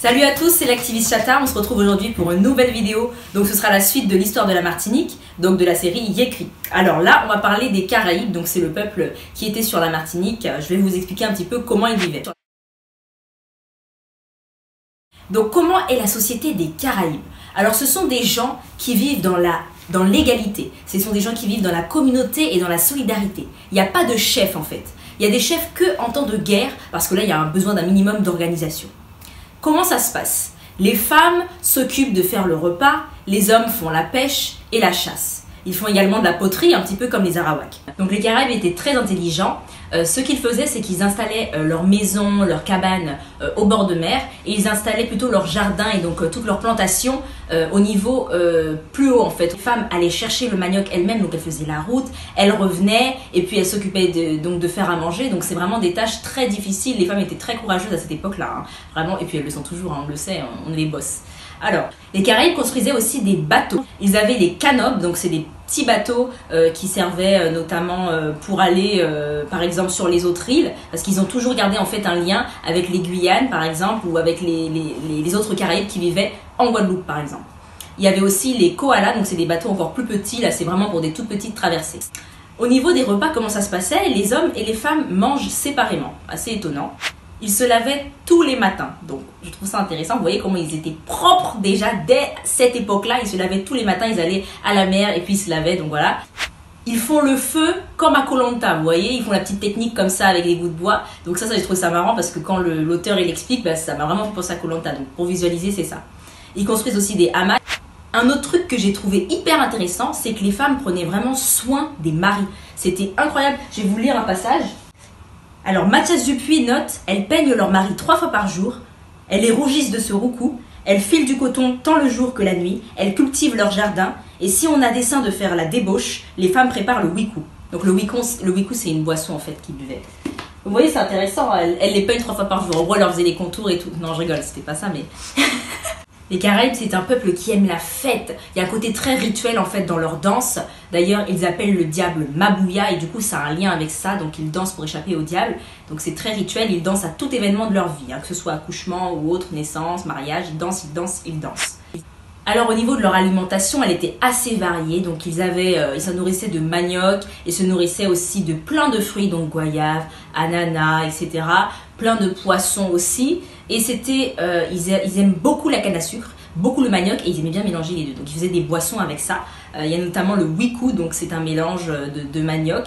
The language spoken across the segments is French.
Salut à tous, c'est l'activiste Chata. On se retrouve aujourd'hui pour une nouvelle vidéo. Donc ce sera la suite de l'histoire de la Martinique, donc de la série Yékri. Alors là, on va parler des Caraïbes, donc c'est le peuple qui était sur la Martinique. Je vais vous expliquer un petit peu comment ils vivaient. Donc comment est la société des Caraïbes? Alors ce sont des gens qui vivent dans l'égalité. Ce sont des gens qui vivent dans la communauté et dans la solidarité. Il n'y a pas de chef en fait. Il y a des chefs que en temps de guerre, parce que là il y a besoin d'un minimum d'organisation. Comment ça se passe? Les femmes s'occupent de faire le repas, les hommes font la pêche et la chasse. Ils font également de la poterie, un petit peu comme les Arawaks. Donc les Caraïbes étaient très intelligents. Ce qu'ils faisaient, c'est qu'ils installaient leurs maisons, leurs cabanes au bord de mer, et ils installaient plutôt leurs jardins et donc toutes leurs plantations au niveau plus haut en fait. Les femmes allaient chercher le manioc elles-mêmes, donc elles faisaient la route, elles revenaient et puis elles s'occupaient de faire à manger. Donc c'est vraiment des tâches très difficiles. Les femmes étaient très courageuses à cette époque-là, hein, vraiment. Et puis elles le sont toujours, hein, on le sait, on est les boss. Alors, les Caraïbes construisaient aussi des bateaux. Ils avaient des canops, donc c'est des petits bateaux qui servaient notamment pour aller, par exemple, sur les autres îles, parce qu'ils ont toujours gardé en fait un lien avec les Guyanes, par exemple, ou avec les autres Caraïbes qui vivaient en Guadeloupe, par exemple. Il y avait aussi les koalas, donc c'est des bateaux encore plus petits, là c'est vraiment pour des toutes petites traversées. Au niveau des repas, comment ça se passait? Les hommes et les femmes mangent séparément, assez étonnant. Ils se lavaient tous les matins, donc je trouve ça intéressant. Vous voyez comment ils étaient propres déjà dès cette époque-là. Ils se lavaient tous les matins, ils allaient à la mer et puis ils se lavaient, donc voilà. Ils font le feu comme à Koh Lanta, vous voyez, ils font la petite technique comme ça avec les bouts de bois. Donc ça je trouve ça marrant parce que quand l'auteur il explique, bah, ça m'a vraiment fait penser à Koh Lanta. Donc pour visualiser, c'est ça. Ils construisent aussi des hamacs. Un autre truc que j'ai trouvé hyper intéressant, c'est que les femmes prenaient vraiment soin des maris. C'était incroyable. Je vais vous lire un passage. Alors Mathias Dupuis note, elles peignent leur mari 3 fois par jour, elles les rougissent de ce roucou, elles filent du coton tant le jour que la nuit, elles cultivent leur jardin, et si on a dessein de faire la débauche, les femmes préparent le wikou. Donc le wikou c'est une boisson en fait qu'ils buvaient. Vous voyez, c'est intéressant, elles les peignent 3 fois par jour. En gros, elles leur faisaient les contours et tout. Non, je rigole, c'était pas ça, mais... Les Caraïbes, c'est un peuple qui aime la fête. Il y a un côté très rituel en fait dans leur danse. D'ailleurs, ils appellent le diable Mabouya et du coup, ça a un lien avec ça. Donc, ils dansent pour échapper au diable. Donc, c'est très rituel. Ils dansent à tout événement de leur vie, hein, que ce soit accouchement ou autre, naissance, mariage. Ils dansent, ils dansent, ils dansent. Alors, au niveau de leur alimentation, elle était assez variée. Donc, ils se nourrissaient de manioc et se nourrissaient aussi de plein de fruits, donc goyave, ananas, etc. Plein de poissons aussi. Et ils aiment beaucoup la canne à sucre, beaucoup le manioc et ils aimaient bien mélanger les deux. Donc ils faisaient des boissons avec ça. Il y a notamment le wikou, donc c'est un mélange de manioc.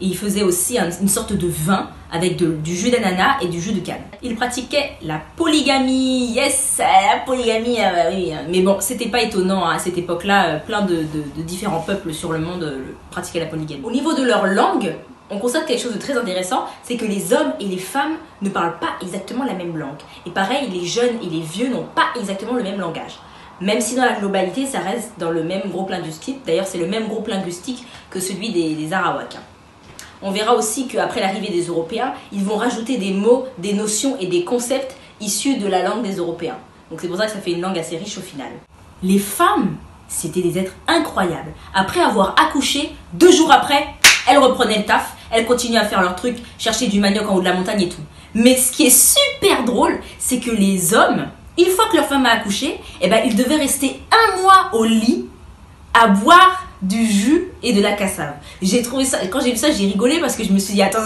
Et ils faisaient aussi une sorte de vin avec du jus d'ananas et du jus de canne. Ils pratiquaient la polygamie. Yes, la polygamie, oui. Mais bon, c'était pas étonnant, hein, à cette époque-là, plein de différents peuples sur le monde pratiquaient la polygamie. Au niveau de leur langue, on constate quelque chose de très intéressant, c'est que les hommes et les femmes ne parlent pas exactement la même langue. Et pareil, les jeunes et les vieux n'ont pas exactement le même langage. Même si dans la globalité, ça reste dans le même groupe linguistique. D'ailleurs, c'est le même groupe linguistique que celui des Arawaks. On verra aussi qu'après l'arrivée des Européens, ils vont rajouter des mots, des notions et des concepts issus de la langue des Européens. Donc c'est pour ça que ça fait une langue assez riche au final. Les femmes, c'était des êtres incroyables. Après avoir accouché, 2 jours après, elles reprenaient le taf, elles continuaient à faire leur truc, chercher du manioc en haut de la montagne et tout. Mais ce qui est super drôle, c'est que les hommes, une fois que leur femme a accouché, eh ben, ils devaient rester 1 mois au lit à boire du jus et de la cassave. J'ai trouvé ça, quand j'ai vu ça, j'ai rigolé parce que je me suis dit, attends.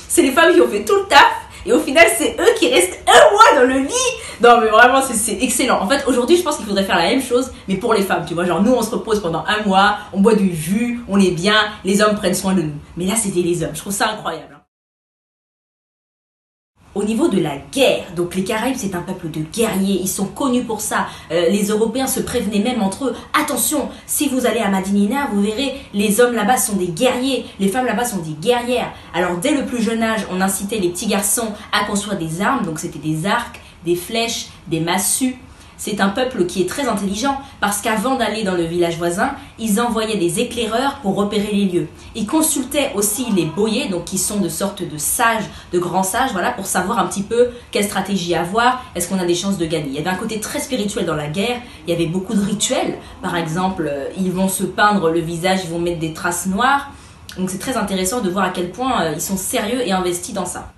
C'est les femmes qui ont fait tout le taf et au final, c'est eux qui restent 1 mois dans le lit. Non, mais vraiment, c'est excellent. En fait, aujourd'hui, je pense qu'il faudrait faire la même chose, mais pour les femmes, tu vois. Genre, nous, on se repose pendant 1 mois, on boit du jus, on est bien, les hommes prennent soin de nous. Mais là, c'était les hommes. Je trouve ça incroyable. Au niveau de la guerre, donc les Caraïbes c'est un peuple de guerriers, ils sont connus pour ça. Les Européens se prévenaient même entre eux. Attention, si vous allez à Madinina, vous verrez, les hommes là-bas sont des guerriers, les femmes là-bas sont des guerrières. Alors dès le plus jeune âge, on incitait les petits garçons à construire des armes, donc c'était des arcs, des flèches, des massues. C'est un peuple qui est très intelligent parce qu'avant d'aller dans le village voisin, ils envoyaient des éclaireurs pour repérer les lieux. Ils consultaient aussi les boyers, donc qui sont de sortes de sages, de grands sages, voilà, pour savoir un petit peu quelle stratégie avoir, est-ce qu'on a des chances de gagner. Il y avait un côté très spirituel dans la guerre, il y avait beaucoup de rituels. Par exemple, ils vont se peindre le visage, ils vont mettre des traces noires. Donc c'est très intéressant de voir à quel point ils sont sérieux et investis dans ça.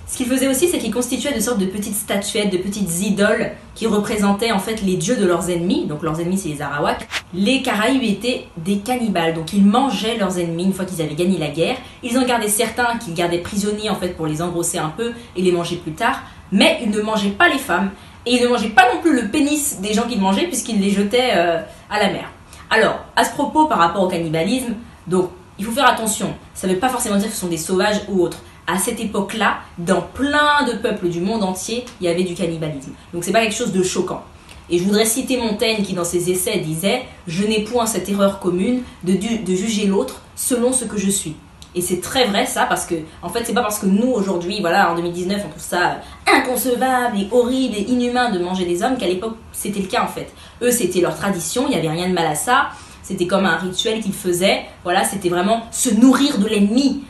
Ce qu'ils faisaient aussi, c'est qu'ils constituaient de sortes de petites statuettes, de petites idoles qui représentaient en fait les dieux de leurs ennemis. Donc leurs ennemis, c'est les Arawaks. Les Caraïbes étaient des cannibales, donc ils mangeaient leurs ennemis une fois qu'ils avaient gagné la guerre. Ils en gardaient certains qu'ils gardaient prisonniers en fait pour les engrosser un peu et les manger plus tard. Mais ils ne mangeaient pas les femmes et ils ne mangeaient pas non plus le pénis des gens qu'ils mangeaient puisqu'ils les jetaient à la mer. Alors, à ce propos, par rapport au cannibalisme, donc il faut faire attention. Ça ne veut pas forcément dire que ce sont des sauvages ou autres. À cette époque-là, dans plein de peuples du monde entier, il y avait du cannibalisme. Donc c'est pas quelque chose de choquant. Et je voudrais citer Montaigne qui dans ses essais disait « Je n'ai point cette erreur commune de juger l'autre selon ce que je suis ». Et c'est très vrai ça, parce que en fait c'est pas parce que nous aujourd'hui, voilà, en 2019 on trouve ça inconcevable et horrible et inhumain de manger des hommes qu'à l'époque c'était le cas en fait. Eux c'était leur tradition, il n'y avait rien de mal à ça. C'était comme un rituel qu'ils faisaient. Voilà, c'était vraiment se nourrir de l'ennemi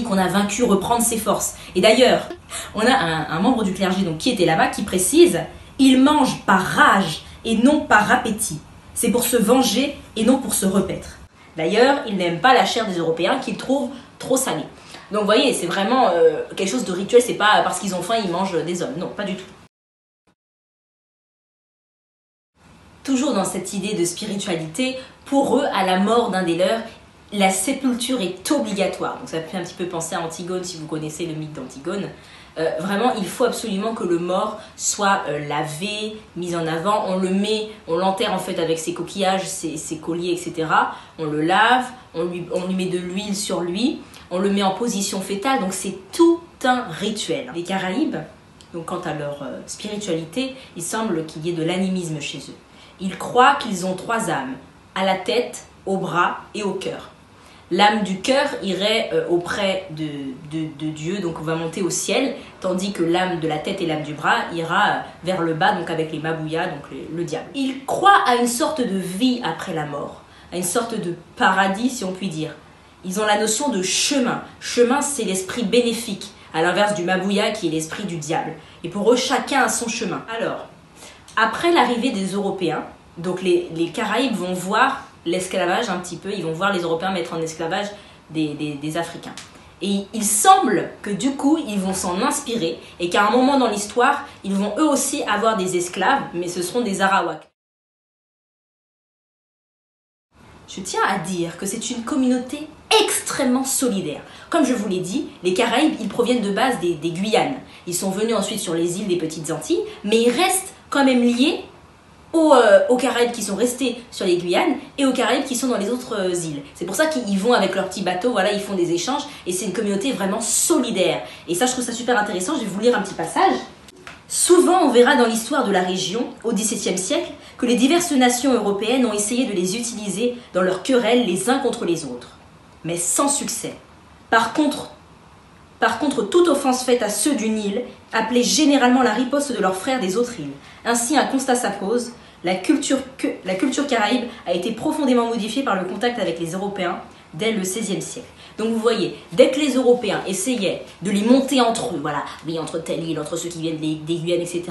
qu'on a vaincu, reprendre ses forces. Et d'ailleurs, on a un membre du clergé donc, qui était là-bas qui précise « Il mange par rage et non par appétit. C'est pour se venger et non pour se repaître. » D'ailleurs, il n'aime pas la chair des Européens qu'il trouve trop salée. Donc vous voyez, c'est vraiment quelque chose de rituel. C'est pas parce qu'ils ont faim, ils mangent des hommes. Non, pas du tout. Toujours dans cette idée de spiritualité, pour eux, à la mort d'un des leurs, la sépulture est obligatoire. Donc ça fait un petit peu penser à Antigone, si vous connaissez le mythe d'Antigone. Vraiment, il faut absolument que le mort soit lavé, mis en avant. On l'enterre en fait avec ses coquillages, ses colliers, etc. On le lave, on lui met de l'huile sur lui, on le met en position fétale. Donc c'est tout un rituel. Les Caraïbes, donc quant à leur spiritualité, il semble qu'il y ait de l'animisme chez eux. Ils croient qu'ils ont 3 âmes, à la tête, au bras et au cœur. L'âme du cœur irait auprès de Dieu, donc on va monter au ciel, tandis que l'âme de la tête et l'âme du bras ira vers le bas, donc avec les mabouillas, donc le diable. Ils croient à une sorte de vie après la mort, à une sorte de paradis si on peut dire. Ils ont la notion de chemin. Chemin, c'est l'esprit bénéfique, à l'inverse du mabouilla qui est l'esprit du diable. Et pour eux, chacun a son chemin. Alors, après l'arrivée des Européens, donc les Caraïbes vont voir l'esclavage un petit peu, ils vont voir les Européens mettre en esclavage des Africains. Et il semble que du coup, ils vont s'en inspirer et qu'à un moment dans l'histoire, ils vont eux aussi avoir des esclaves, mais ce seront des Arawaks. Je tiens à dire que c'est une communauté extrêmement solidaire. Comme je vous l'ai dit, les Caraïbes, ils proviennent de base des Guyanes. Ils sont venus ensuite sur les îles des Petites Antilles, mais ils restent quand même liés aux Caraïbes qui sont restés sur les Guyanes et aux Caraïbes qui sont dans les autres îles. C'est pour ça qu'ils vont avec leurs petits bateaux, voilà, ils font des échanges et c'est une communauté vraiment solidaire. Et ça, je trouve ça super intéressant, je vais vous lire un petit passage. Souvent, on verra dans l'histoire de la région, au XVIIe siècle, que les diverses nations européennes ont essayé de les utiliser dans leurs querelles les uns contre les autres, mais sans succès. Par contre, toute offense faite à ceux d'une île appelait généralement la riposte de leurs frères des autres îles. Ainsi, un constat s'impose, la culture caraïbe a été profondément modifiée par le contact avec les Européens dès le XVIe siècle. Donc vous voyez, dès que les Européens essayaient de les monter entre eux, voilà, oui, entre telle île, entre ceux qui viennent des Guyanes, etc.,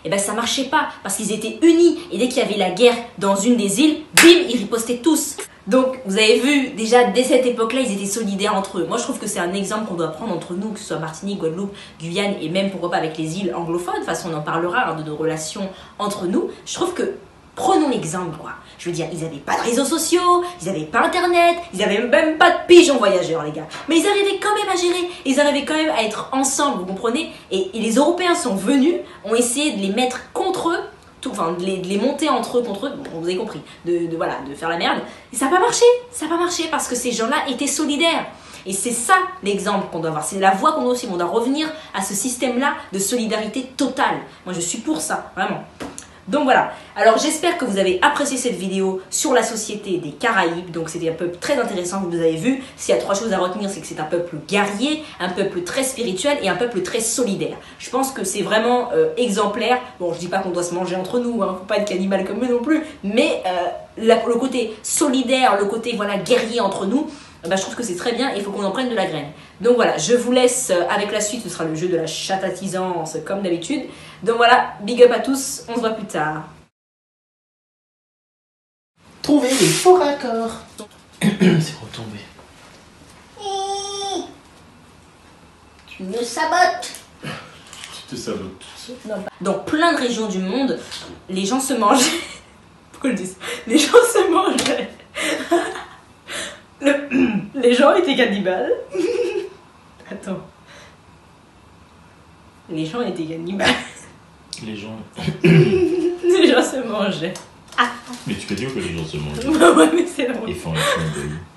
et ben ça marchait pas, parce qu'ils étaient unis, et dès qu'il y avait la guerre dans une des îles, bim, ils ripostaient tous. Donc, vous avez vu, déjà, dès cette époque-là, ils étaient solidaires entre eux. Moi, je trouve que c'est un exemple qu'on doit prendre entre nous, que ce soit Martinique, Guadeloupe, Guyane, et même, pourquoi pas, avec les îles anglophones. De toute façon, on en parlera, hein, de nos relations entre nous. Je trouve que, prenons l'exemple, quoi. Je veux dire, ils n'avaient pas de réseaux sociaux, ils n'avaient pas Internet, ils n'avaient même pas de pigeons voyageurs, les gars. Mais ils arrivaient quand même à gérer, ils arrivaient quand même à être ensemble, vous comprenez? Et les Européens sont venus, ont essayé de les mettre contre eux, enfin de les monter entre eux contre eux, bon, vous avez compris, voilà, de faire la merde. Et ça n'a pas marché parce que ces gens-là étaient solidaires. Et c'est ça l'exemple qu'on doit avoir, c'est la voie qu'on doit suivre. On doit revenir à ce système-là de solidarité totale. Moi je suis pour ça, vraiment. Donc voilà, alors j'espère que vous avez apprécié cette vidéo sur la société des Caraïbes. Donc c'était un peuple très intéressant, vous avez vu. S'il y a 3 choses à retenir, c'est que c'est un peuple guerrier, un peuple très spirituel et un peuple très solidaire. Je pense que c'est vraiment exemplaire. Bon, je dis pas qu'on doit se manger entre nous, hein, faut pas être cannibale comme eux non plus. Mais le côté solidaire, le côté voilà guerrier entre nous, bah, je trouve que c'est très bien et il faut qu'on en prenne de la graine. Donc voilà, je vous laisse avec la suite, ce sera le jeu de la chatatisance comme d'habitude. Donc voilà, big up à tous, on se voit plus tard. Trouver les faux raccords. C'est retombé. Tu me sabotes. Tu te sabotes. Dans plein de régions du monde, les gens se mangeaient. Pourquoi je dis ça? Les gens se mangeaient. Les gens étaient cannibales. Attends. Les gens étaient cannibales. Les gens. Les gens se mangeaient. Mais tu peux dire que les gens se mangent. Ouais, mais c'est drôle. Ils font un clin d'œil.